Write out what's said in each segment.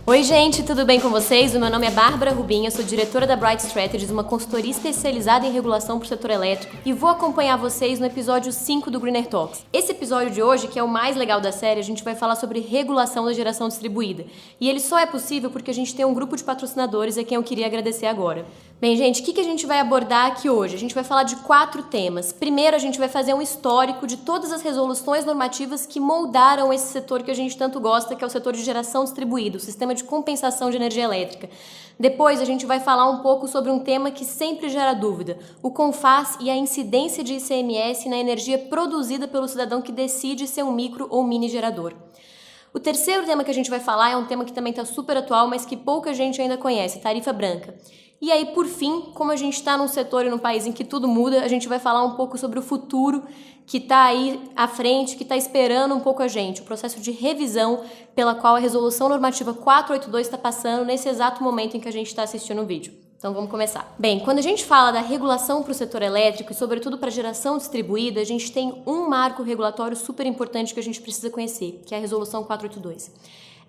Oi gente, tudo bem com vocês? O meu nome é Bárbara Rubinho, eu sou diretora da Bright Strategies, uma consultoria especializada em regulação para o setor elétrico, e vou acompanhar vocês no episódio 5 do Greener Talks. Esse episódio de hoje, que é o mais legal da série, a gente vai falar sobre regulação da geração distribuída. E ele só é possível porque a gente tem um grupo de patrocinadores a quem eu queria agradecer agora. Bem, gente, o que a gente vai abordar aqui hoje? A gente vai falar de 4 temas. Primeiro, a gente vai fazer um histórico de todas as resoluções normativas que moldaram esse setor que a gente tanto gosta, que é o setor de geração distribuída, o sistema de compensação de energia elétrica. Depois, a gente vai falar um pouco sobre um tema que sempre gera dúvida, o CONFAS e a incidência de ICMS na energia produzida pelo cidadão que decide ser um micro ou mini gerador. O terceiro tema que a gente vai falar é um tema que também está super atual, mas que pouca gente ainda conhece, tarifa branca. E aí, por fim, como a gente está num setor e num país em que tudo muda, a gente vai falar um pouco sobre o futuro que está aí à frente, que está esperando um pouco a gente, o processo de revisão pela qual a Resolução Normativa 482 está passando nesse exato momento em que a gente está assistindo o vídeo. Então vamos começar. Bem, quando a gente fala da regulação para o setor elétrico e sobretudo para a geração distribuída, a gente tem um marco regulatório super importante que a gente precisa conhecer, que é a Resolução 482.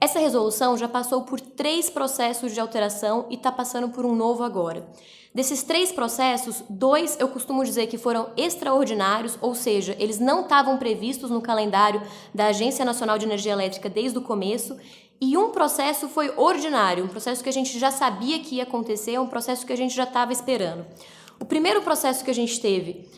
Essa resolução já passou por 3 processos de alteração e está passando por um novo agora. Desses 3 processos, 2 eu costumo dizer que foram extraordinários, ou seja, eles não estavam previstos no calendário da Agência Nacional de Energia Elétrica desde o começo, e um processo foi ordinário, um processo que a gente já sabia que ia acontecer, um processo que a gente já estava esperando. O primeiro processo que a gente teve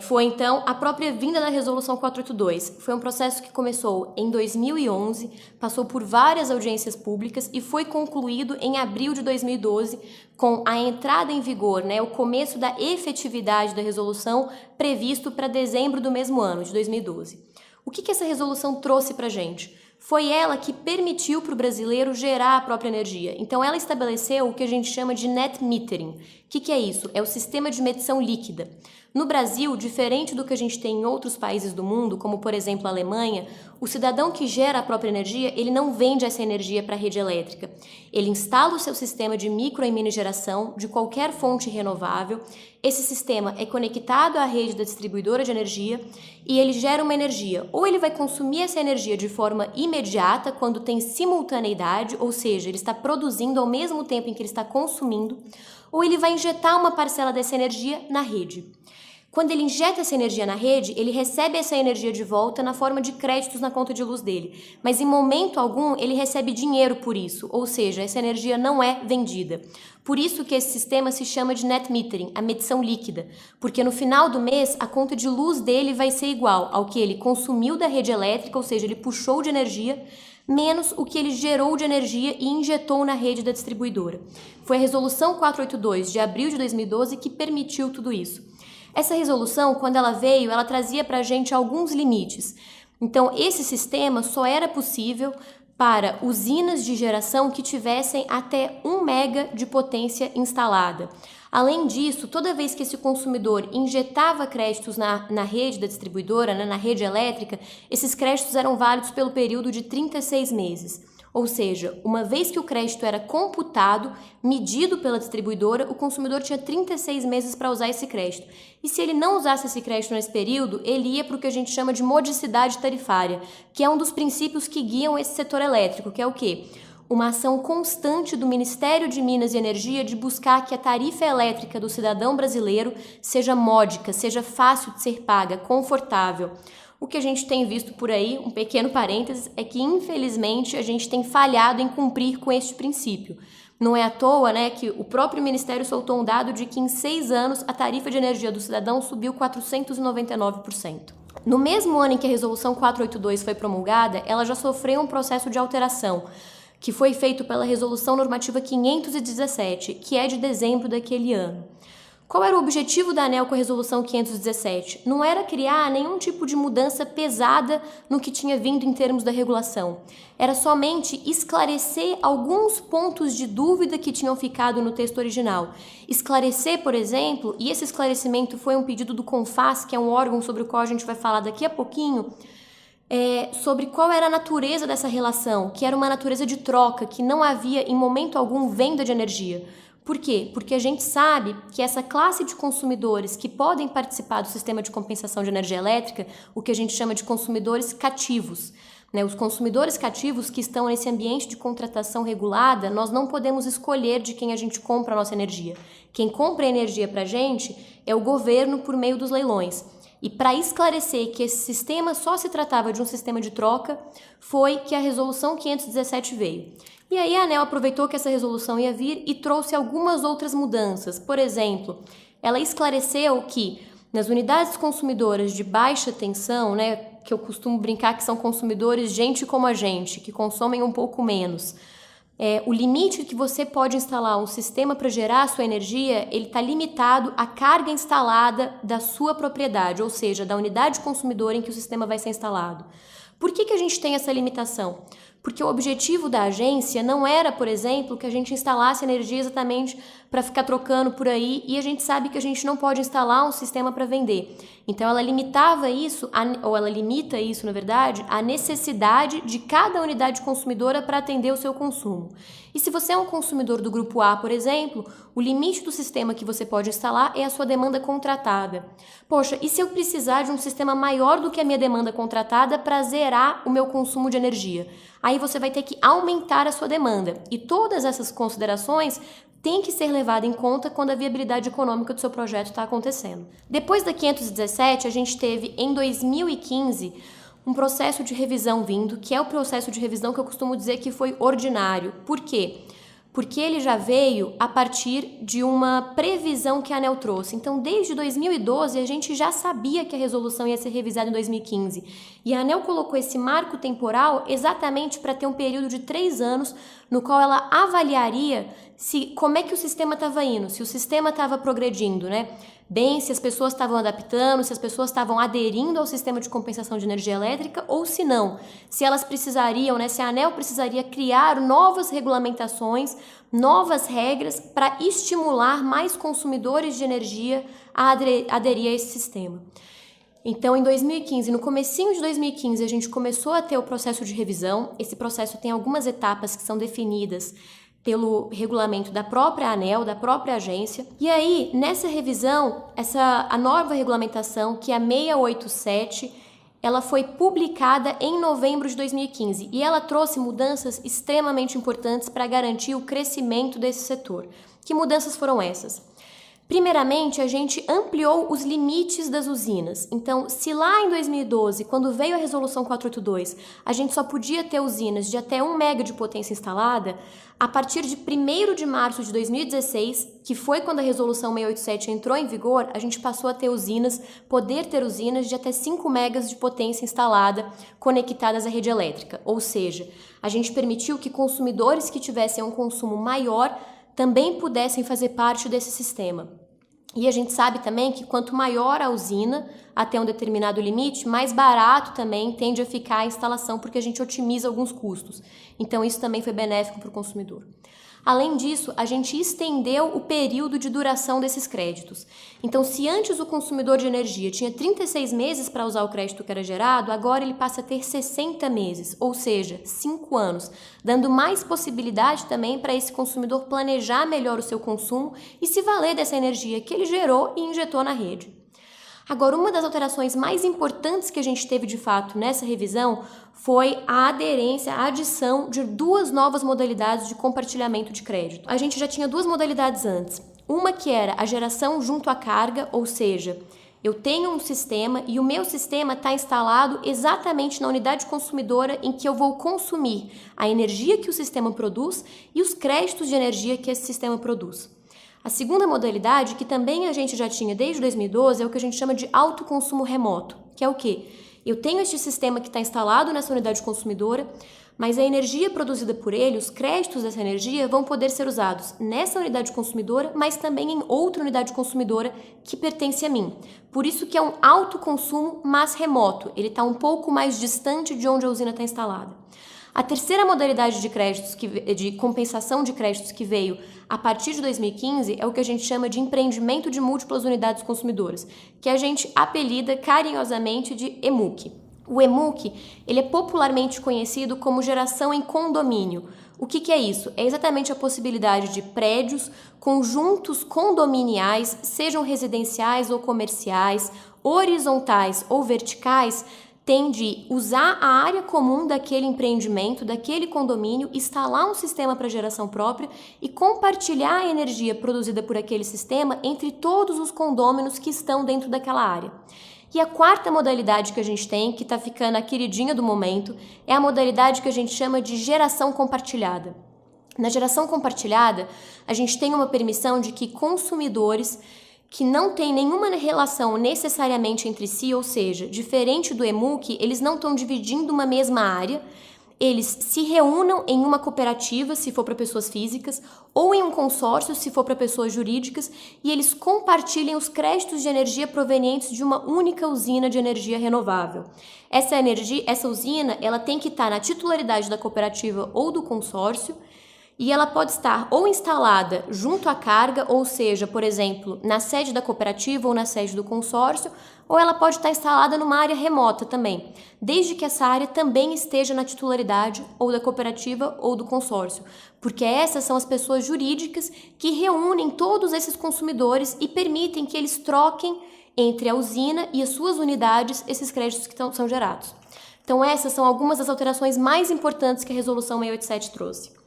foi, então, a própria vinda da Resolução 482. Foi um processo que começou em 2011, passou por várias audiências públicas e foi concluído em abril de 2012, com a entrada em vigor, o começo da efetividade da resolução previsto para dezembro do mesmo ano, de 2012. O que essa resolução trouxe para a gente? Foi ela que permitiu para o brasileiro gerar a própria energia. Então, ela estabeleceu o que a gente chama de net metering. O que é isso? É o sistema de medição líquida. No Brasil, diferente do que a gente tem em outros países do mundo, como por exemplo a Alemanha, o cidadão que gera a própria energia, ele não vende essa energia para a rede elétrica. Ele instala o seu sistema de micro e mini geração de qualquer fonte renovável. Esse sistema é conectado à rede da distribuidora de energia e ele gera uma energia. Ou ele vai consumir essa energia de forma imediata, quando tem simultaneidade, ou seja, ele está produzindo ao mesmo tempo em que ele está consumindo, ou ele vai injetar uma parcela dessa energia na rede. Quando ele injeta essa energia na rede, ele recebe essa energia de volta na forma de créditos na conta de luz dele. Mas em momento algum, ele recebe dinheiro por isso, ou seja, essa energia não é vendida. Por isso que esse sistema se chama de net metering, a medição líquida, porque no final do mês, a conta de luz dele vai ser igual ao que ele consumiu da rede elétrica, ou seja, ele puxou de energia, menos o que ele gerou de energia e injetou na rede da distribuidora. Foi a Resolução 482 de abril de 2012 que permitiu tudo isso. Essa resolução, quando ela veio, ela trazia para a gente alguns limites. Então, esse sistema só era possível para usinas de geração que tivessem até 1 mega de potência instalada. Além disso, toda vez que esse consumidor injetava créditos na rede da distribuidora, na rede elétrica, esses créditos eram válidos pelo período de 36 meses. Ou seja, uma vez que o crédito era computado, medido pela distribuidora, o consumidor tinha 36 meses para usar esse crédito. E se ele não usasse esse crédito nesse período, ele ia para o que a gente chama de modicidade tarifária, que é um dos princípios que guiam esse setor elétrico, que é o quê? Uma ação constante do Ministério de Minas e Energia de buscar que a tarifa elétrica do cidadão brasileiro seja módica, seja fácil de ser paga, confortável. O que a gente tem visto por aí, um pequeno parênteses, é que infelizmente a gente tem falhado em cumprir com este princípio. Não é à toa, que o próprio Ministério soltou um dado de que em 6 anos a tarifa de energia do cidadão subiu 499%. No mesmo ano em que a Resolução 482 foi promulgada, ela já sofreu um processo de alteração, que foi feito pela Resolução Normativa 517, que é de dezembro daquele ano. Qual era o objetivo da ANEEL com a Resolução 517? Não era criar nenhum tipo de mudança pesada no que tinha vindo em termos da regulação. Era somente esclarecer alguns pontos de dúvida que tinham ficado no texto original. Esclarecer, por exemplo, e esse esclarecimento foi um pedido do CONFAS, que é um órgão sobre o qual a gente vai falar daqui a pouquinho, sobre qual era a natureza dessa relação, que era uma natureza de troca, que não havia em momento algum venda de energia. Por quê? Porque a gente sabe que essa classe de consumidores que podem participar do sistema de compensação de energia elétrica, o que a gente chama de consumidores cativos, né? Os consumidores cativos que estão nesse ambiente de contratação regulada, nós não podemos escolher de quem a gente compra a nossa energia. Quem compra a energia para a gente é o governo por meio dos leilões. E para esclarecer que esse sistema só se tratava de um sistema de troca, foi que a Resolução 517 veio. E aí a ANEEL aproveitou que essa resolução ia vir e trouxe algumas outras mudanças. Por exemplo, ela esclareceu que nas unidades consumidoras de baixa tensão, né, que eu costumo brincar que são consumidores gente como a gente, que consomem um pouco menos, o limite que você pode instalar um sistema para gerar a sua energia, ele está limitado à carga instalada da sua propriedade, ou seja, da unidade consumidora em que o sistema vai ser instalado. Por que a gente tem essa limitação? Porque o objetivo da agência não era, por exemplo, que a gente instalasse energia exatamente para ficar trocando por aí, e a gente sabe que a gente não pode instalar um sistema para vender. Então ela limitava isso, ou ela limita isso, na verdade, à necessidade de cada unidade consumidora para atender o seu consumo. E se você é um consumidor do grupo A, por exemplo, o limite do sistema que você pode instalar é a sua demanda contratada. Poxa, e se eu precisar de um sistema maior do que a minha demanda contratada para zerar o meu consumo de energia? Aí você vai ter que aumentar a sua demanda. E todas essas considerações têm que ser levadas em conta quando a viabilidade econômica do seu projeto está acontecendo. Depois da 517, a gente teve, em 2015, um processo de revisão vindo, que é o processo de revisão que eu costumo dizer que foi ordinário. Por quê? Porque ele já veio a partir de uma previsão que a ANEEL trouxe. Então, desde 2012, a gente já sabia que a resolução ia ser revisada em 2015. E a ANEEL colocou esse marco temporal exatamente para ter um período de 3 anos no qual ela avaliaria como é que o sistema estava indo, se o sistema estava progredindo, né? Bem, se as pessoas estavam adaptando, se as pessoas estavam aderindo ao sistema de compensação de energia elétrica ou se não. Se elas precisariam, né, se a ANEEL precisaria criar novas regulamentações, novas regras para estimular mais consumidores de energia a aderir a esse sistema. Então, em 2015, no comecinho de 2015, a gente começou a ter o processo de revisão. Esse processo tem algumas etapas que são definidas pelo regulamento da própria ANEEL, da própria agência. E aí, nessa revisão, a nova regulamentação, que é a 687, ela foi publicada em novembro de 2015 e ela trouxe mudanças extremamente importantes para garantir o crescimento desse setor. Que mudanças foram essas? Primeiramente, a gente ampliou os limites das usinas. Então, se lá em 2012, quando veio a Resolução 482, a gente só podia ter usinas de até 1 mega de potência instalada, a partir de 1º de março de 2016, que foi quando a Resolução 687 entrou em vigor, a gente passou a ter poder ter usinas de até 5 megas de potência instalada conectadas à rede elétrica. Ou seja, a gente permitiu que consumidores que tivessem um consumo maior também pudessem fazer parte desse sistema. E a gente sabe também que quanto maior a usina, até um determinado limite, mais barato também tende a ficar a instalação, porque a gente otimiza alguns custos. Então isso também foi benéfico para o consumidor. Além disso, a gente estendeu o período de duração desses créditos. Então, se antes o consumidor de energia tinha 36 meses para usar o crédito que era gerado, agora ele passa a ter 60 meses, ou seja, 5 anos, dando mais possibilidade também para esse consumidor planejar melhor o seu consumo e se valer dessa energia que ele gerou e injetou na rede. Agora, uma das alterações mais importantes que a gente teve de fato nessa revisão foi a adição de 2 novas modalidades de compartilhamento de crédito. A gente já tinha 2 modalidades antes. Uma que era a geração junto à carga, ou seja, eu tenho um sistema e o meu sistema está instalado exatamente na unidade consumidora em que eu vou consumir a energia que o sistema produz e os créditos de energia que esse sistema produz. A segunda modalidade, que também a gente já tinha desde 2012, é o que a gente chama de autoconsumo remoto, que é o quê? Eu tenho este sistema que está instalado nessa unidade consumidora, mas a energia produzida por ele, os créditos dessa energia, vão poder ser usados nessa unidade consumidora, mas também em outra unidade consumidora que pertence a mim. Por isso que é um autoconsumo, mas remoto. Ele está um pouco mais distante de onde a usina está instalada. A terceira modalidade de créditos, de compensação de créditos que veio a partir de 2015 é o que a gente chama de empreendimento de múltiplas unidades consumidoras, que a gente apelida carinhosamente de EMUC. O EMUC, ele é popularmente conhecido como geração em condomínio. O que é isso? É exatamente a possibilidade de prédios, conjuntos condominiais, sejam residenciais ou comerciais, horizontais ou verticais, tem de usar a área comum daquele empreendimento, daquele condomínio, instalar um sistema para geração própria e compartilhar a energia produzida por aquele sistema entre todos os condôminos que estão dentro daquela área. E a quarta modalidade que a gente tem, que está ficando a queridinha do momento, é a modalidade que a gente chama de geração compartilhada. Na geração compartilhada, a gente tem uma permissão de que consumidores que não têm nenhuma relação necessariamente entre si, ou seja, diferente do EMUC, eles não estão dividindo uma mesma área, eles se reúnam em uma cooperativa, se for para pessoas físicas, ou em um consórcio, se for para pessoas jurídicas, e eles compartilhem os créditos de energia provenientes de uma única usina de energia renovável. Essa usina, ela tem que estar na titularidade da cooperativa ou do consórcio, e ela pode estar ou instalada junto à carga, ou seja, por exemplo, na sede da cooperativa ou na sede do consórcio, ou ela pode estar instalada numa área remota também, desde que essa área também esteja na titularidade ou da cooperativa ou do consórcio, porque essas são as pessoas jurídicas que reúnem todos esses consumidores e permitem que eles troquem entre a usina e as suas unidades esses créditos que são gerados. Então essas são algumas das alterações mais importantes que a Resolução 687 trouxe.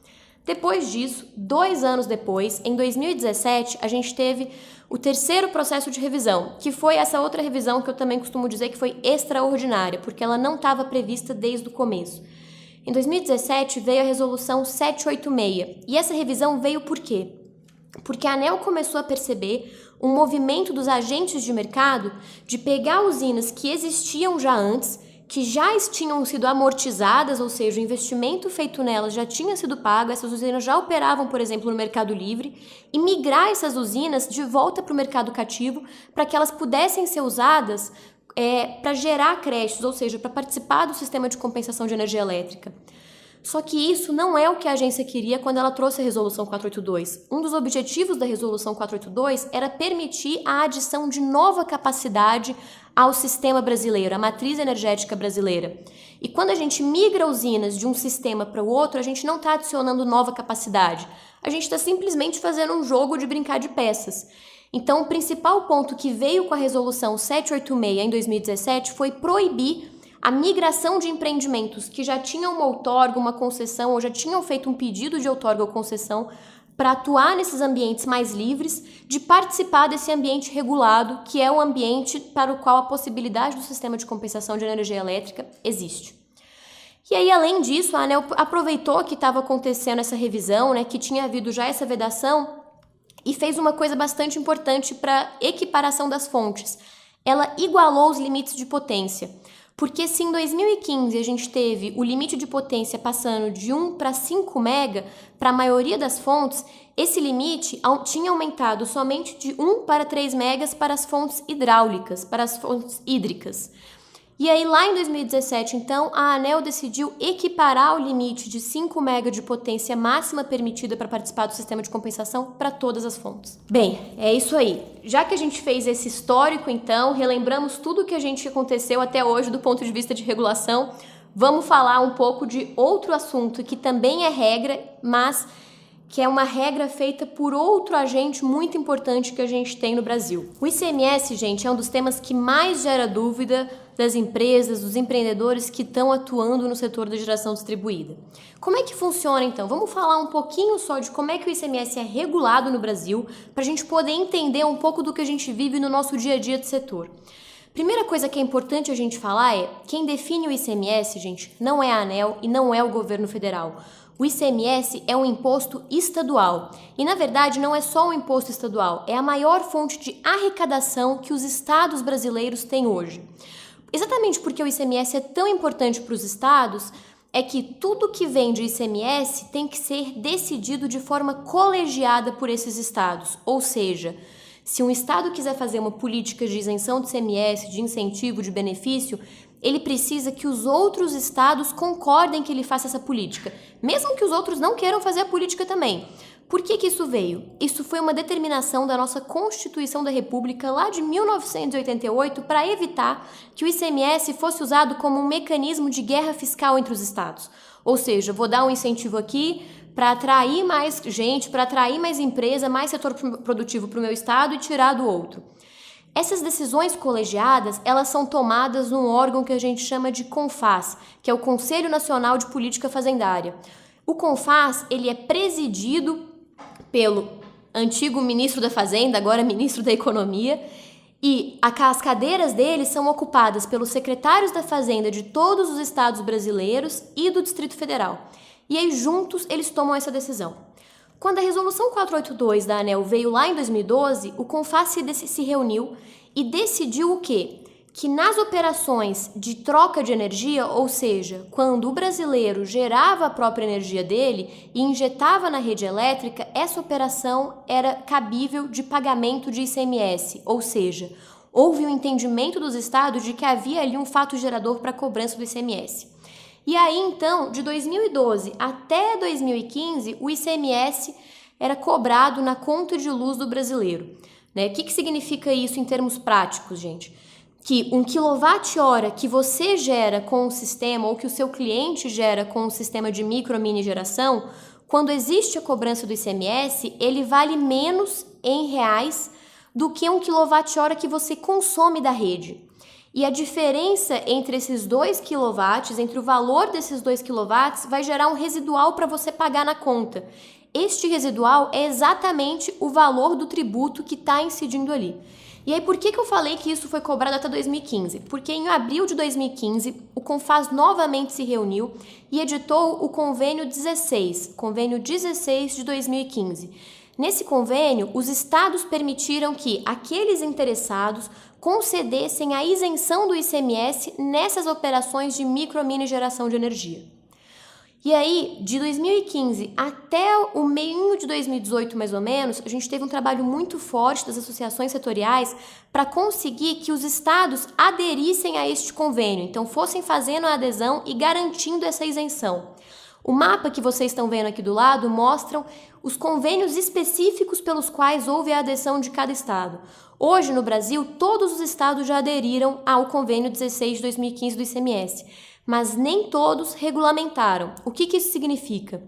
Depois disso, 2 anos depois, em 2017, a gente teve o terceiro processo de revisão, que foi essa outra revisão que eu também costumo dizer que foi extraordinária, porque ela não estava prevista desde o começo. Em 2017 veio a Resolução 786, e essa revisão veio por quê? Porque a ANEEL começou a perceber um movimento dos agentes de mercado de pegar usinas que existiam já antes, que já tinham sido amortizadas, ou seja, o investimento feito nelas já tinha sido pago, essas usinas já operavam, por exemplo, no mercado livre, e migrar essas usinas de volta para o mercado cativo para que elas pudessem ser usadas para gerar créditos, ou seja, para participar do sistema de compensação de energia elétrica. Só que isso não é o que a agência queria quando ela trouxe a Resolução 482. Um dos objetivos da Resolução 482 era permitir a adição de nova capacidade ao sistema brasileiro, à matriz energética brasileira. E quando a gente migra usinas de um sistema para o outro, a gente não está adicionando nova capacidade. A gente está simplesmente fazendo um jogo de brincar de peças. Então, o principal ponto que veio com a Resolução 786 em 2017 foi proibir a migração de empreendimentos que já tinham uma outorga, uma concessão, ou já tinham feito um pedido de outorga ou concessão para atuar nesses ambientes mais livres, de participar desse ambiente regulado, que é o ambiente para o qual a possibilidade do sistema de compensação de energia elétrica existe. E aí, além disso, a ANEEL aproveitou que estava acontecendo essa revisão, que tinha havido já essa vedação, e fez uma coisa bastante importante para equiparação das fontes. Ela igualou os limites de potência. Porque se em 2015 a gente teve o limite de potência passando de 1 para 5 mega para a maioria das fontes, esse limite tinha aumentado somente de 1 para 3 megas para as fontes hidráulicas, para as fontes hídricas. E aí lá em 2017, então, a ANEEL decidiu equiparar o limite de 5 mega de potência máxima permitida para participar do sistema de compensação para todas as fontes. Bem, é isso aí. Já que a gente fez esse histórico, então, relembramos tudo o que a gente aconteceu até hoje do ponto de vista de regulação, vamos falar um pouco de outro assunto que também é regra, mas que é uma regra feita por outro agente muito importante que a gente tem no Brasil. O ICMS, gente, é um dos temas que mais gera dúvida das empresas, dos empreendedores que estão atuando no setor da geração distribuída. Como é que funciona, então? Vamos falar um pouquinho só de como é que o ICMS é regulado no Brasil, para a gente poder entender um pouco do que a gente vive no nosso dia a dia de setor. Primeira coisa que é importante a gente falar é, quem define o ICMS, gente, não é a ANEEL e não é o governo federal. O ICMS é um imposto estadual e, na verdade, não é só um imposto estadual, é a maior fonte de arrecadação que os estados brasileiros têm hoje. Exatamente porque o ICMS é tão importante para os estados, é que tudo que vem de ICMS tem que ser decidido de forma colegiada por esses estados, ou seja, se um estado quiser fazer uma política de isenção de ICMS, de incentivo, de benefício, ele precisa que os outros estados concordem que ele faça essa política, mesmo que os outros não queiram fazer a política também. Por que isso veio? Isso foi uma determinação da nossa Constituição da República lá de 1988 para evitar que o ICMS fosse usado como um mecanismo de guerra fiscal entre os estados. Ou seja, vou dar um incentivo aqui para atrair mais gente, para atrair mais empresa, mais setor produtivo para o meu estado e tirar do outro. Essas decisões colegiadas, elas são tomadas num órgão que a gente chama de CONFAZ, que é o Conselho Nacional de Política Fazendária. O CONFAZ, ele é presidido pelo antigo ministro da Fazenda, agora ministro da Economia, e as cadeiras dele são ocupadas pelos secretários da Fazenda de todos os estados brasileiros e do Distrito Federal. E aí, juntos, eles tomam essa decisão. Quando a Resolução 482 da ANEEL veio lá em 2012, o CONFAZ se reuniu e decidiu o quê? Que nas operações de troca de energia, ou seja, quando o brasileiro gerava a própria energia dele e injetava na rede elétrica, essa operação era cabível de pagamento de ICMS, ou seja, houve um entendimento dos estados de que havia ali um fato gerador para a cobrança do ICMS. E aí, então, de 2012 até 2015, o ICMS era cobrado na conta de luz do brasileiro. Né? O que significa isso em termos práticos, gente? Que 1 kWh que você gera com o sistema ou que o seu cliente gera com o sistema de micro mini geração, quando existe a cobrança do ICMS, ele vale menos em reais do que 1 kWh que você consome da rede. E a diferença entre esses 2 kW, entre o valor desses 2 kW, vai gerar um residual para você pagar na conta. Este residual é exatamente o valor do tributo que está incidindo ali. E aí, por que eu falei que isso foi cobrado até 2015? Porque em abril de 2015, o CONFAZ novamente se reuniu e editou o Convênio 16, Convênio 16 de 2015. Nesse convênio, os estados permitiram que aqueles interessados concedessem a isenção do ICMS nessas operações de micro-mini geração de energia. E aí, de 2015 até o meio de 2018, mais ou menos, a gente teve um trabalho muito forte das associações setoriais para conseguir que os estados aderissem a este convênio, então fossem fazendo a adesão e garantindo essa isenção. O mapa que vocês estão vendo aqui do lado mostram os convênios específicos pelos quais houve a adesão de cada estado. Hoje, no Brasil, todos os estados já aderiram ao Convênio 16 de 2015 do ICMS, mas nem todos regulamentaram. O que isso significa?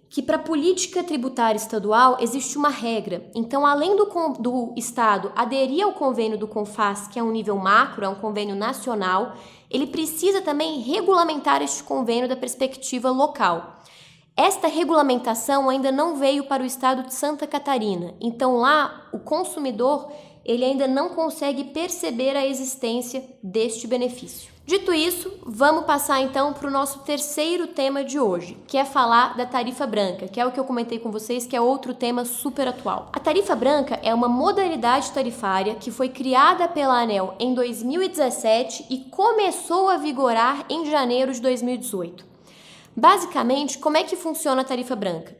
Que para a política tributária estadual existe uma regra. Então, além do estado aderir ao convênio do CONFAZ, que é um nível macro, é um convênio nacional, ele precisa também regulamentar este convênio da perspectiva local. Esta regulamentação ainda não veio para o estado de Santa Catarina. Então, lá, o consumidor ele ainda não consegue perceber a existência deste benefício. Dito isso, vamos passar então para o nosso terceiro tema de hoje, que é falar da tarifa branca, que é o que eu comentei com vocês, que é outro tema super atual. A tarifa branca é uma modalidade tarifária que foi criada pela ANEEL em 2017 e começou a vigorar em janeiro de 2018. Basicamente, como é que funciona a tarifa branca?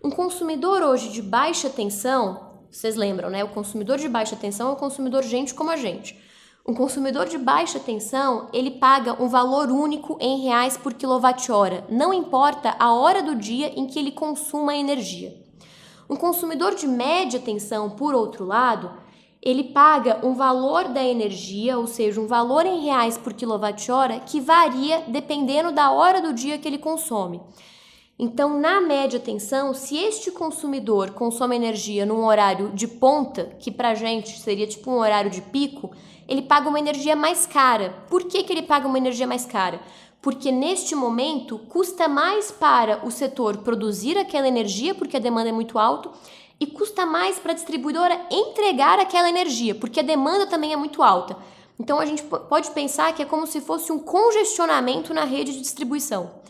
Um consumidor hoje de baixa tensão, vocês lembram, né? O consumidor de baixa tensão é o consumidor gente como a gente. Um consumidor de baixa tensão, ele paga um valor único em reais por quilowatt-hora, não importa a hora do dia em que ele consuma a energia. Um consumidor de média tensão, por outro lado, ele paga um valor da energia, ou seja, um valor em reais por quilowatt-hora que varia dependendo da hora do dia que ele consome. Então, na média tensão, se este consumidor consome energia num horário de ponta, que pra gente seria tipo um horário de pico, ele paga uma energia mais cara. Por que ele paga uma energia mais cara? Porque neste momento custa mais para o setor produzir aquela energia, porque a demanda é muito alta, e custa mais para a distribuidora entregar aquela energia, porque a demanda também é muito alta. Então, a gente pode pensar que é como se fosse um congestionamento na rede de distribuição.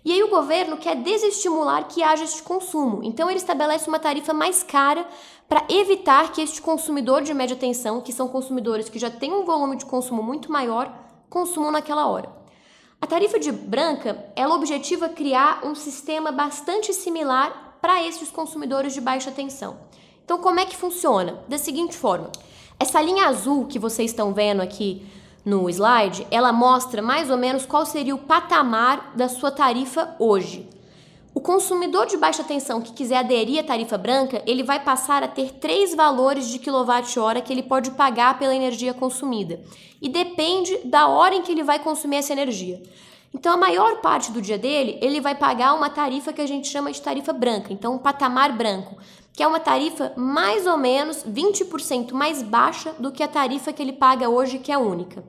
E aí o governo quer desestimular que haja este consumo. Então ele estabelece uma tarifa mais cara para evitar que este consumidor de média tensão, que são consumidores que já têm um volume de consumo muito maior, consumam naquela hora. A tarifa de branca, ela objetiva criar um sistema bastante similar para esses consumidores de baixa tensão. Então como é que funciona? Da seguinte forma, essa linha azul que vocês estão vendo aqui no slide, ela mostra mais ou menos qual seria o patamar da sua tarifa hoje. O consumidor de baixa tensão que quiser aderir à tarifa branca, ele vai passar a ter 3 valores de quilowatt-hora que ele pode pagar pela energia consumida. E depende da hora em que ele vai consumir essa energia. Então, a maior parte do dia dele, ele vai pagar uma tarifa que a gente chama de tarifa branca, então um patamar branco, que é uma tarifa mais ou menos 20% mais baixa do que a tarifa que ele paga hoje, que é única.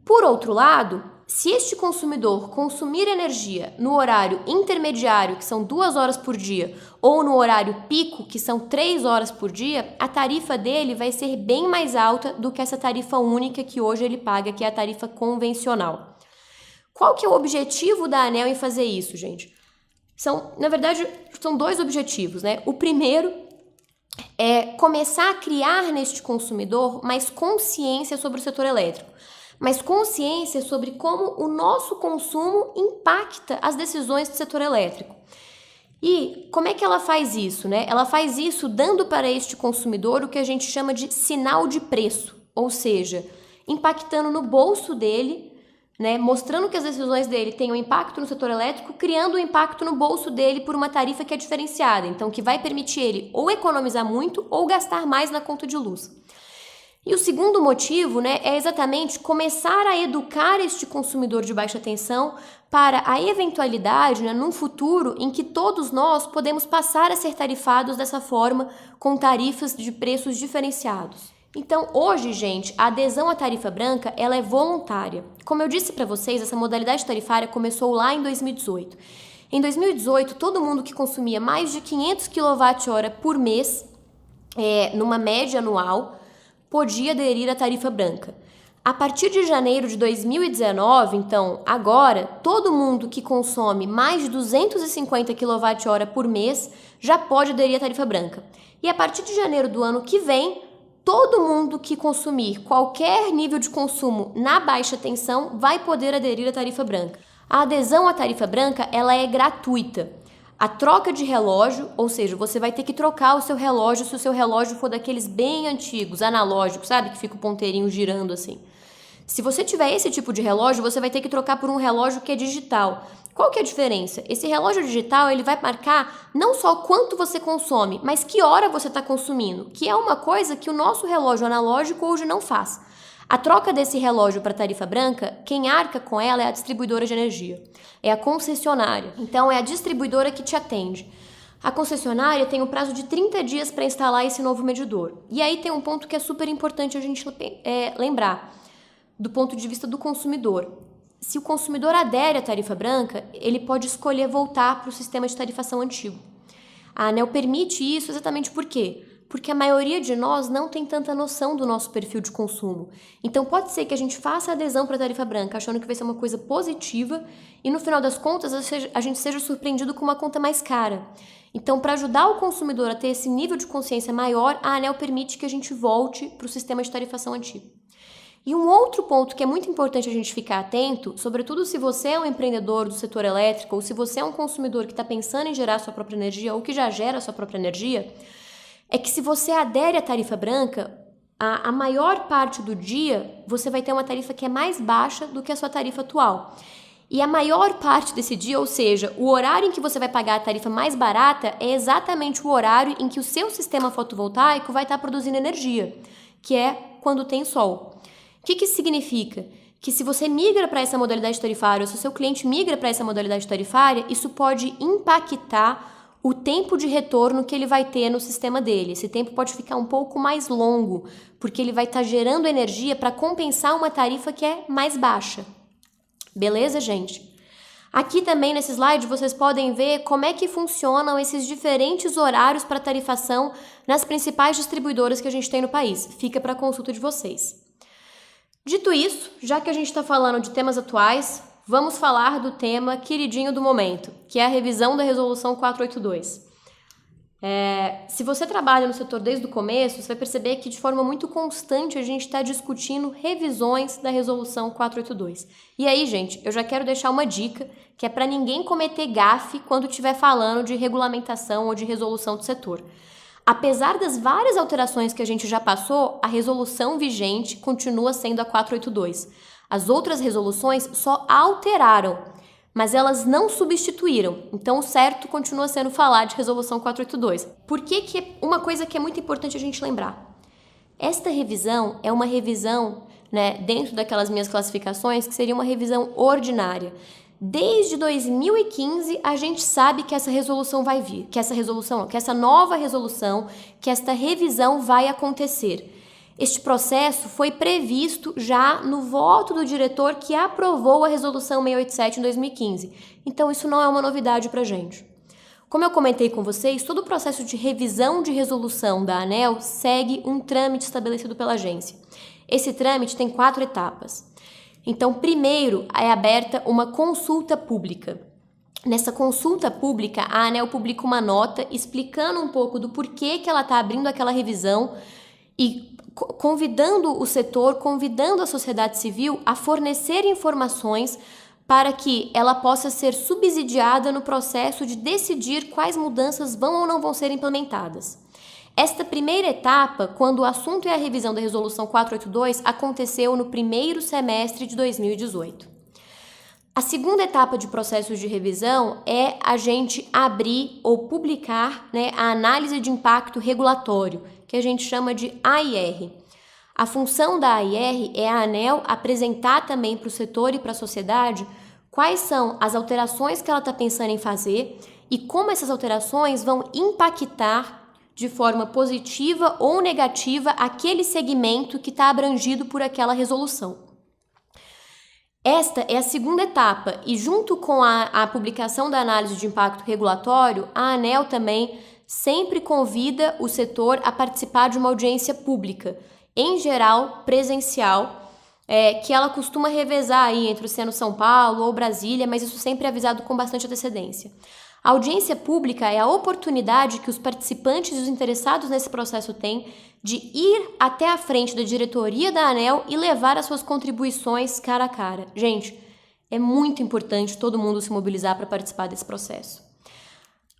Por outro lado, se este consumidor consumir energia no horário intermediário, que são 2 horas por dia, ou no horário pico, que são 3 horas por dia, a tarifa dele vai ser bem mais alta do que essa tarifa única que hoje ele paga, que é a tarifa convencional. Qual que é o objetivo da ANEEL em fazer isso, gente? Na verdade, são 2 objetivos, né? O primeiro é começar a criar neste consumidor mais consciência sobre o setor elétrico, mais consciência sobre como o nosso consumo impacta as decisões do setor elétrico. E como é que ela faz isso, né? Ela faz isso dando para este consumidor o que a gente chama de sinal de preço, ou seja, impactando no bolso dele, né, mostrando que as decisões dele têm um impacto no setor elétrico, criando um impacto no bolso dele por uma tarifa que é diferenciada, então que vai permitir ele ou economizar muito ou gastar mais na conta de luz. E o segundo motivo, né, é exatamente começar a educar este consumidor de baixa tensão para a eventualidade, né, num futuro em que todos nós podemos passar a ser tarifados dessa forma, com tarifas de preços diferenciados. Então, hoje, gente, a adesão à tarifa branca, ela é voluntária. Como eu disse para vocês, essa modalidade tarifária começou lá em 2018. Em 2018, todo mundo que consumia mais de 500 kWh por mês, numa média anual, podia aderir à tarifa branca. A partir de janeiro de 2019, então, agora, todo mundo que consome mais de 250 kWh por mês já pode aderir à tarifa branca. E a partir de janeiro do ano que vem, todo mundo que consumir qualquer nível de consumo na baixa tensão vai poder aderir à tarifa branca. A adesão à tarifa branca, ela é gratuita. A troca de relógio, ou seja, você vai ter que trocar o seu relógio se o seu relógio for daqueles bem antigos, analógicos, sabe? Que fica o ponteirinho girando assim. Se você tiver esse tipo de relógio, você vai ter que trocar por um relógio que é digital. Qual que é a diferença? Esse relógio digital, ele vai marcar não só quanto você consome, mas que hora você está consumindo, que é uma coisa que o nosso relógio analógico hoje não faz. A troca desse relógio para a tarifa branca, quem arca com ela é a distribuidora de energia, é a concessionária. Então, é a distribuidora que te atende. A concessionária tem um prazo de 30 dias para instalar esse novo medidor. E aí tem um ponto que é super importante a gente lembrar, do ponto de vista do consumidor. Se o consumidor adere à tarifa branca, ele pode escolher voltar para o sistema de tarifação antigo. A ANEEL permite isso exatamente por quê? Porque a maioria de nós não tem tanta noção do nosso perfil de consumo. Então pode ser que a gente faça a adesão para a tarifa branca achando que vai ser uma coisa positiva e no final das contas a gente seja surpreendido com uma conta mais cara. Então, para ajudar o consumidor a ter esse nível de consciência maior, a ANEEL permite que a gente volte para o sistema de tarifação antigo. E um outro ponto que é muito importante a gente ficar atento, sobretudo se você é um empreendedor do setor elétrico ou se você é um consumidor que está pensando em gerar sua própria energia ou que já gera sua própria energia, é que se você adere à tarifa branca, a maior parte do dia você vai ter uma tarifa que é mais baixa do que a sua tarifa atual. E a maior parte desse dia, ou seja, o horário em que você vai pagar a tarifa mais barata é exatamente o horário em que o seu sistema fotovoltaico vai estar produzindo energia, que é quando tem sol. O que isso significa? Que se você migra para essa modalidade tarifária, ou se o seu cliente migra para essa modalidade tarifária, isso pode impactar o tempo de retorno que ele vai ter no sistema dele. Esse tempo pode ficar um pouco mais longo, porque ele vai estar gerando energia para compensar uma tarifa que é mais baixa. Beleza, gente? Aqui também nesse slide vocês podem ver como é que funcionam esses diferentes horários para tarifação nas principais distribuidoras que a gente tem no país. Fica para consulta de vocês. Dito isso, já que a gente está falando de temas atuais, vamos falar do tema queridinho do momento, que é a revisão da Resolução 482. Se você trabalha no setor desde o começo, você vai perceber que de forma muito constante a gente está discutindo revisões da Resolução 482. E aí, gente, eu já quero deixar uma dica, que é para ninguém cometer gafe quando estiver falando de regulamentação ou de resolução do setor. Apesar das várias alterações que a gente já passou, a resolução vigente continua sendo a 482. As outras resoluções só alteraram, mas elas não substituíram. Então, o certo continua sendo falar de resolução 482. Por que uma coisa que é muito importante a gente lembrar? Esta revisão é uma revisão né, dentro daquelas minhas classificações, que seria uma revisão ordinária. Desde 2015, a gente sabe que essa resolução vai vir, que essa nova resolução, que esta revisão vai acontecer. Este processo foi previsto já no voto do diretor que aprovou a resolução 687 em 2015. Então, isso não é uma novidade para a gente. Como eu comentei com vocês, todo o processo de revisão de resolução da ANEEL segue um trâmite estabelecido pela agência. Esse trâmite tem 4 etapas. Então, primeiro é aberta uma consulta pública. Nessa consulta pública, a ANEEL publica uma nota explicando um pouco do porquê que ela está abrindo aquela revisão e convidando o setor, convidando a sociedade civil a fornecer informações para que ela possa ser subsidiada no processo de decidir quais mudanças vão ou não vão ser implementadas. Esta primeira etapa, quando o assunto é a revisão da Resolução 482, aconteceu no primeiro semestre de 2018. A segunda etapa de processo de revisão é a gente abrir ou publicar, né, a análise de impacto regulatório, que a gente chama de AIR. A função da AIR é a ANEEL apresentar também para o setor e para a sociedade quais são as alterações que ela está pensando em fazer e como essas alterações vão impactar de forma positiva ou negativa aquele segmento que está abrangido por aquela resolução. Esta é a segunda etapa e junto com a publicação da análise de impacto regulatório, a ANEEL também sempre convida o setor a participar de uma audiência pública, em geral presencial, que ela costuma revezar aí entre o seno São Paulo ou Brasília, mas isso sempre é avisado com bastante antecedência. A audiência pública é a oportunidade que os participantes e os interessados nesse processo têm de ir até a frente da diretoria da ANEEL e levar as suas contribuições cara a cara. Gente, é muito importante todo mundo se mobilizar para participar desse processo.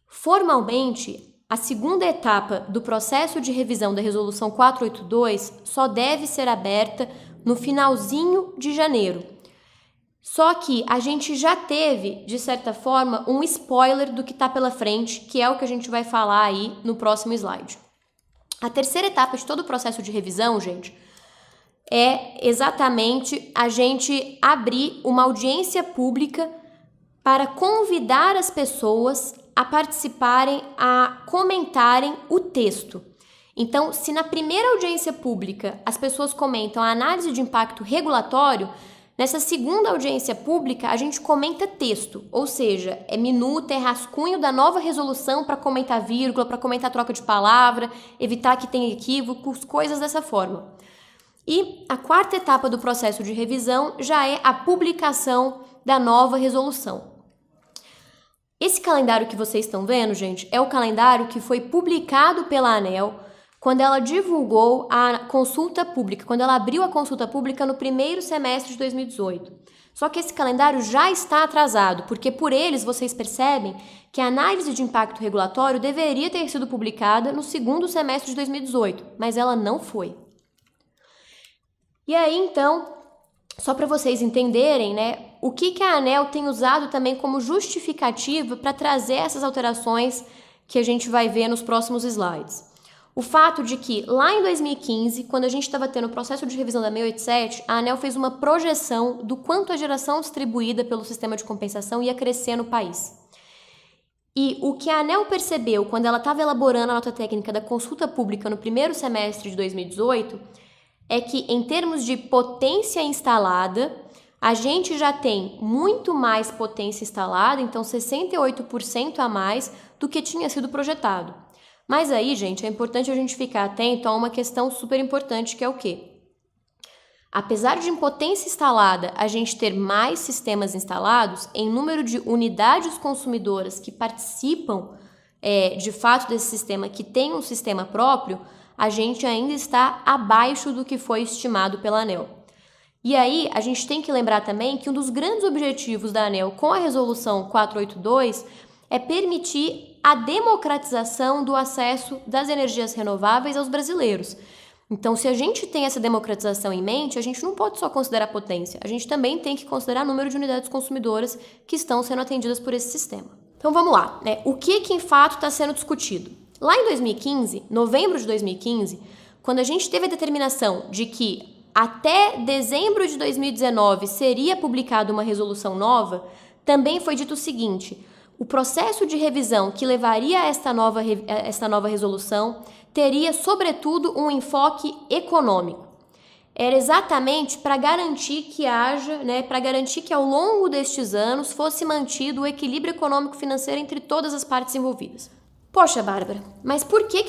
Formalmente, a segunda etapa do processo de revisão da Resolução 482 só deve ser aberta no finalzinho de janeiro. Só que a gente já teve, de certa forma, um spoiler do que está pela frente, que é o que a gente vai falar aí no próximo slide. A terceira etapa de todo o processo de revisão, gente, é exatamente a gente abrir uma audiência pública para convidar as pessoas a participarem, a comentarem o texto. Então, se na primeira audiência pública as pessoas comentam a análise de impacto regulatório, nessa segunda audiência pública a gente comenta texto, ou seja, é minuta, é rascunho da nova resolução para comentar vírgula, para comentar troca de palavra, evitar que tenha equívocos, coisas dessa forma. E a quarta etapa do processo de revisão já é a publicação da nova resolução. Esse calendário que vocês estão vendo, gente, é o calendário que foi publicado pela ANEEL quando ela divulgou a consulta pública, quando ela abriu a consulta pública no primeiro semestre de 2018. Só que esse calendário já está atrasado, porque por eles vocês percebem que a análise de impacto regulatório deveria ter sido publicada no segundo semestre de 2018, mas ela não foi. E aí, então, só para vocês entenderem, né, o que a ANEEL tem usado também como justificativa para trazer essas alterações que a gente vai ver nos próximos slides. O fato de que, lá em 2015, quando a gente estava tendo o processo de revisão da 687, a ANEEL fez uma projeção do quanto a geração distribuída pelo sistema de compensação ia crescer no país. E o que a ANEEL percebeu quando ela estava elaborando a nota técnica da consulta pública no primeiro semestre de 2018 é que, em termos de potência instalada, a gente já tem muito mais potência instalada, então 68% a mais do que tinha sido projetado. Mas aí, gente, é importante a gente ficar atento a uma questão super importante, que é o quê? Apesar de em potência instalada a gente ter mais sistemas instalados, em número de unidades consumidoras que participam de fato desse sistema, que tem um sistema próprio, a gente ainda está abaixo do que foi estimado pela ANEEL. E aí, a gente tem que lembrar também que um dos grandes objetivos da ANEEL com a Resolução 482 é permitir a democratização do acesso das energias renováveis aos brasileiros. Então, se a gente tem essa democratização em mente, a gente não pode só considerar potência, a gente também tem que considerar o número de unidades consumidoras que estão sendo atendidas por esse sistema. Então, vamos lá, né? O que em fato está sendo discutido? Lá em 2015, novembro de 2015, quando a gente teve a determinação de que até dezembro de 2019 seria publicada uma resolução nova, também foi dito o seguinte: o processo de revisão que levaria a esta nova resolução teria, sobretudo, um enfoque econômico. Era exatamente para garantir que para garantir que ao longo destes anos fosse mantido o equilíbrio econômico-financeiro entre todas as partes envolvidas. Poxa, Bárbara, mas por que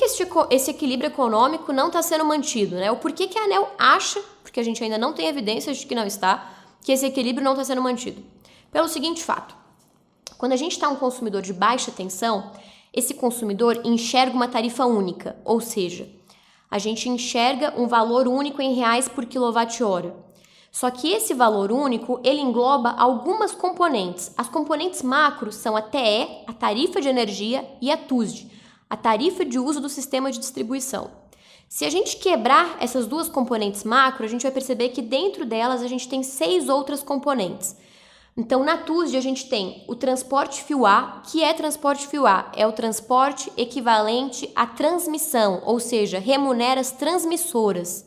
esse equilíbrio econômico não está sendo mantido, né? Ou por que a ANEEL acha, porque a gente ainda não tem evidências de que não está, que esse equilíbrio não está sendo mantido? Pelo seguinte fato: quando a gente está um consumidor de baixa tensão, esse consumidor enxerga uma tarifa única, ou seja, a gente enxerga um valor único em reais por quilowatt-hora. Só que esse valor único, ele engloba algumas componentes. As componentes macro são a TE, a tarifa de energia, e a TUSD, a tarifa de uso do sistema de distribuição. Se a gente quebrar essas duas componentes macro, a gente vai perceber que dentro delas a gente tem 6 outras componentes. Então, na TUSD a gente tem o transporte fio A, que é transporte fio A, é o transporte equivalente à transmissão, ou seja, remunera as transmissoras.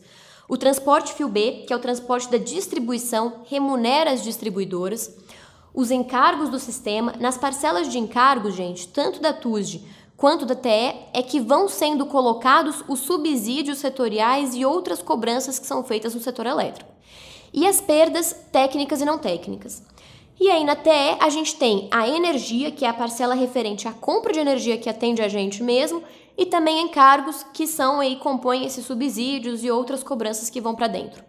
O transporte fio B, que é o transporte da distribuição, remunera as distribuidoras. Os encargos do sistema, nas parcelas de encargos, gente, tanto da TUSD quanto da TE, é que vão sendo colocados os subsídios setoriais e outras cobranças que são feitas no setor elétrico. E as perdas técnicas e não técnicas. E aí na TE a gente tem a energia, que é a parcela referente à compra de energia que atende a gente mesmo, e também encargos que compõem esses subsídios e outras cobranças que vão para dentro.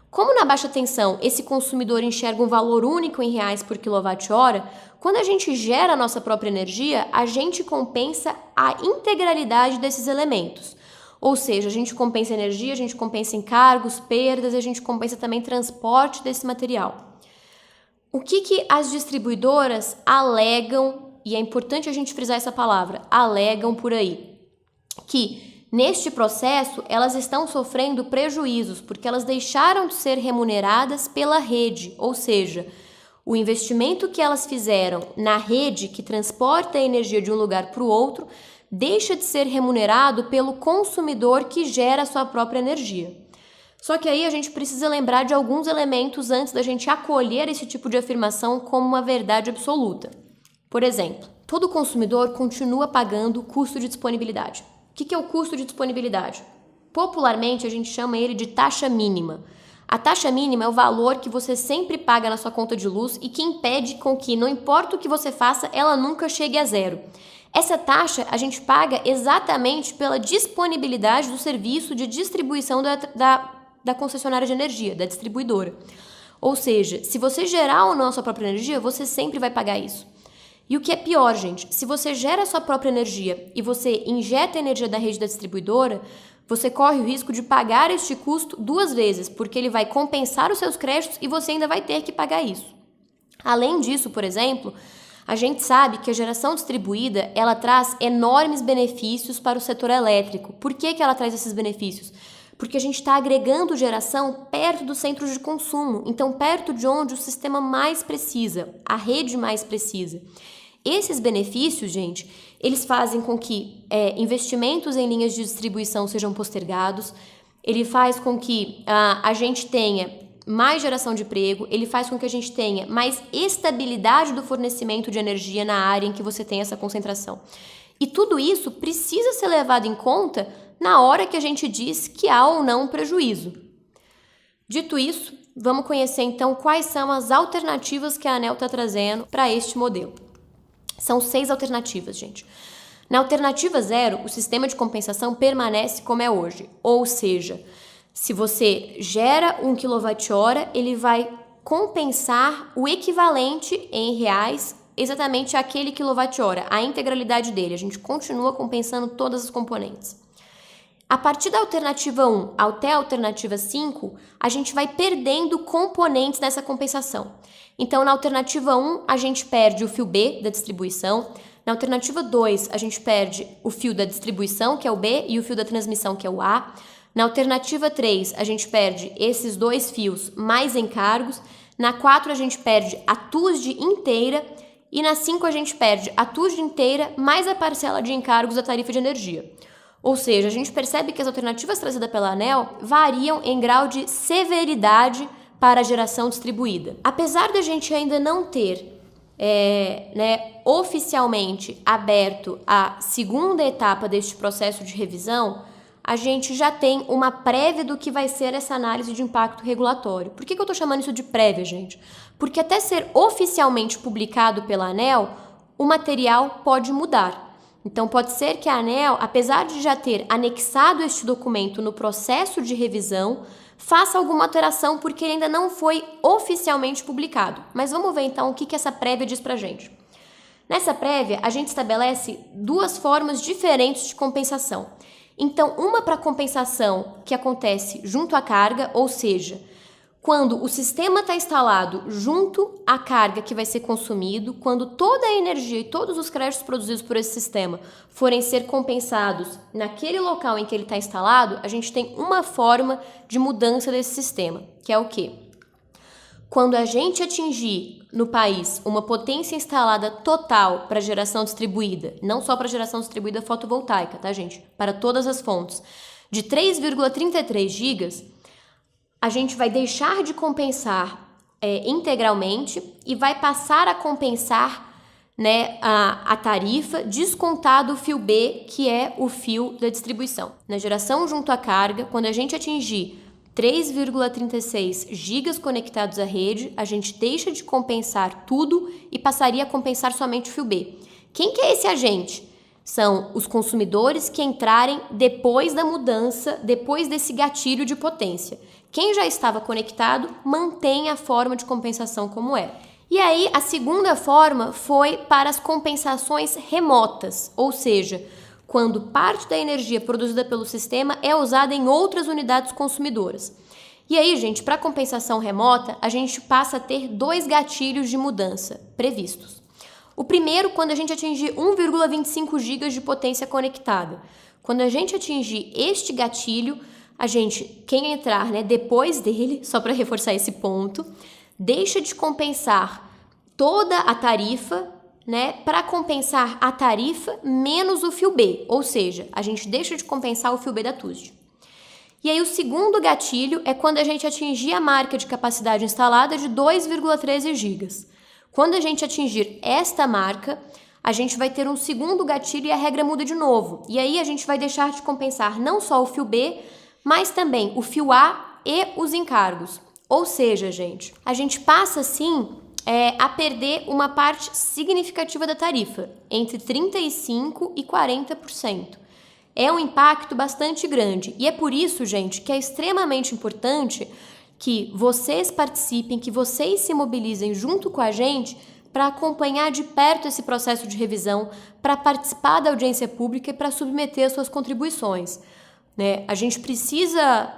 Como na baixa tensão esse consumidor enxerga um valor único em reais por quilowatt-hora, quando a gente gera a nossa própria energia, a gente compensa a integralidade desses elementos. Ou seja, a gente compensa energia, a gente compensa encargos, perdas, e a gente compensa também transporte desse material. O que as distribuidoras alegam, e é importante a gente frisar essa palavra, alegam por aí? Que neste processo elas estão sofrendo prejuízos porque elas deixaram de ser remuneradas pela rede, ou seja, o investimento que elas fizeram na rede que transporta a energia de um lugar para o outro deixa de ser remunerado pelo consumidor que gera a sua própria energia. Só que aí a gente precisa lembrar de alguns elementos antes da gente acolher esse tipo de afirmação como uma verdade absoluta. Por exemplo, todo consumidor continua pagando o custo de disponibilidade. O que é o custo de disponibilidade? Popularmente, a gente chama ele de taxa mínima. A taxa mínima é o valor que você sempre paga na sua conta de luz e que impede com que, não importa o que você faça, ela nunca chegue a zero. Essa taxa a gente paga exatamente pela disponibilidade do serviço de distribuição da concessionária de energia, da distribuidora. Ou seja, se você gerar ou não a sua própria energia, você sempre vai pagar isso. E o que é pior, gente, se você gera a sua própria energia e você injeta a energia da rede da distribuidora, você corre o risco de pagar este custo 2 vezes, porque ele vai compensar os seus créditos e você ainda vai ter que pagar isso. Além disso, por exemplo, a gente sabe que a geração distribuída, ela traz enormes benefícios para o setor elétrico. Por que ela traz esses benefícios? Porque a gente está agregando geração perto dos centros de consumo, então perto de onde o sistema mais precisa, a rede mais precisa. Esses benefícios, gente, eles fazem com que investimentos em linhas de distribuição sejam postergados, ele faz com que a gente tenha mais geração de emprego, ele faz com que a gente tenha mais estabilidade do fornecimento de energia na área em que você tem essa concentração. E tudo isso precisa ser levado em conta na hora que a gente diz que há ou não um prejuízo. Dito isso, vamos conhecer então quais são as alternativas que a ANEEL está trazendo para este modelo. São 6 alternativas, gente. Na alternativa 0, o sistema de compensação permanece como é hoje, ou seja, se você gera 1 kWh, ele vai compensar o equivalente em reais exatamente àquele kWh, a integralidade dele. A gente continua compensando todas as componentes. A partir da alternativa 1 até a alternativa 5, a gente vai perdendo componentes dessa compensação. Então, na alternativa 1, a gente perde o fio B da distribuição. Na alternativa 2, a gente perde o fio da distribuição, que é o B, e o fio da transmissão, que é o A. Na alternativa 3, a gente perde esses 2 fios mais encargos. Na 4, a gente perde a TUSD inteira. E na 5, a gente perde a TUSD inteira mais a parcela de encargos da tarifa de energia. Ou seja, a gente percebe que as alternativas trazidas pela ANEEL variam em grau de severidade para a geração distribuída. Apesar da gente ainda não ter oficialmente aberto a segunda etapa deste processo de revisão, a gente já tem uma prévia do que vai ser essa análise de impacto regulatório. Por que eu estou chamando isso de prévia, gente? Porque até ser oficialmente publicado pela ANEEL, o material pode mudar. Então, pode ser que a ANEEL, apesar de já ter anexado este documento no processo de revisão, faça alguma alteração porque ele ainda não foi oficialmente publicado. Mas vamos ver então o que essa prévia diz pra gente. Nessa prévia, a gente estabelece duas formas diferentes de compensação. Então, uma para compensação que acontece junto à carga, ou seja, quando o sistema está instalado junto à carga que vai ser consumido, quando toda a energia e todos os créditos produzidos por esse sistema forem ser compensados naquele local em que ele está instalado, a gente tem uma forma de mudança desse sistema, que é o quê? Quando a gente atingir no país uma potência instalada total para geração distribuída, não só para geração distribuída fotovoltaica, tá, gente? Para todas as fontes, de 3,33 gigas, a gente vai deixar de compensar integralmente e vai passar a compensar a tarifa descontado o fio B, que é o fio da distribuição. Na geração junto à carga, quando a gente atingir 3,36 gigas conectados à rede, a gente deixa de compensar tudo e passaria a compensar somente o fio B. Quem que é esse agente? São os consumidores que entrarem depois da mudança, depois desse gatilho de potência. Quem já estava conectado mantém a forma de compensação como é. E aí, a segunda forma foi para as compensações remotas, ou seja, quando parte da energia produzida pelo sistema é usada em outras unidades consumidoras. E aí, gente, para compensação remota, a gente passa a ter dois gatilhos de mudança previstos. O primeiro, quando a gente atingir 1,25 GB de potência conectada. Quando a gente atingir este gatilho, quem entrar depois dele, só para reforçar esse ponto, deixa de compensar toda a tarifa, para compensar a tarifa menos o fio B, ou seja, a gente deixa de compensar o fio B da TUSD. E aí o segundo gatilho é quando a gente atingir a marca de capacidade instalada de 2,13 GB. Quando a gente atingir esta marca, a gente vai ter um segundo gatilho e a regra muda de novo. E aí a gente vai deixar de compensar não só o fio B, mas também o fio A e os encargos. Ou seja, gente, a gente passa assim a perder uma parte significativa da tarifa, entre 35% e 40%. É um impacto bastante grande e é por isso, gente, que é extremamente importante que vocês participem, que vocês se mobilizem junto com a gente para acompanhar de perto esse processo de revisão, para participar da audiência pública e para submeter as suas contribuições. A gente precisa,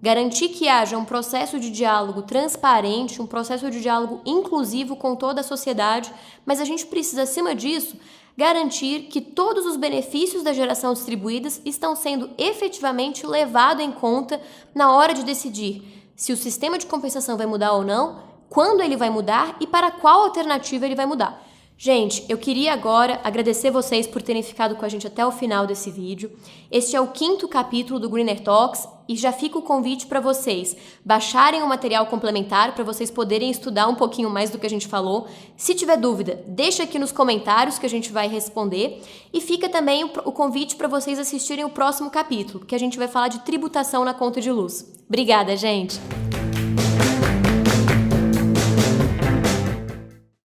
garantir que haja um processo de diálogo transparente, um processo de diálogo inclusivo com toda a sociedade, mas a gente precisa, acima disso, garantir que todos os benefícios da geração distribuídas estão sendo efetivamente levados em conta na hora de decidir se o sistema de compensação vai mudar ou não, quando ele vai mudar e para qual alternativa ele vai mudar. Gente, eu queria agora agradecer vocês por terem ficado com a gente até o final desse vídeo. Este é o 5º capítulo do Greener Talks e já fica o convite para vocês baixarem o material complementar para vocês poderem estudar um pouquinho mais do que a gente falou. Se tiver dúvida, deixa aqui nos comentários que a gente vai responder. E fica também o convite para vocês assistirem o próximo capítulo, que a gente vai falar de tributação na conta de luz. Obrigada, gente!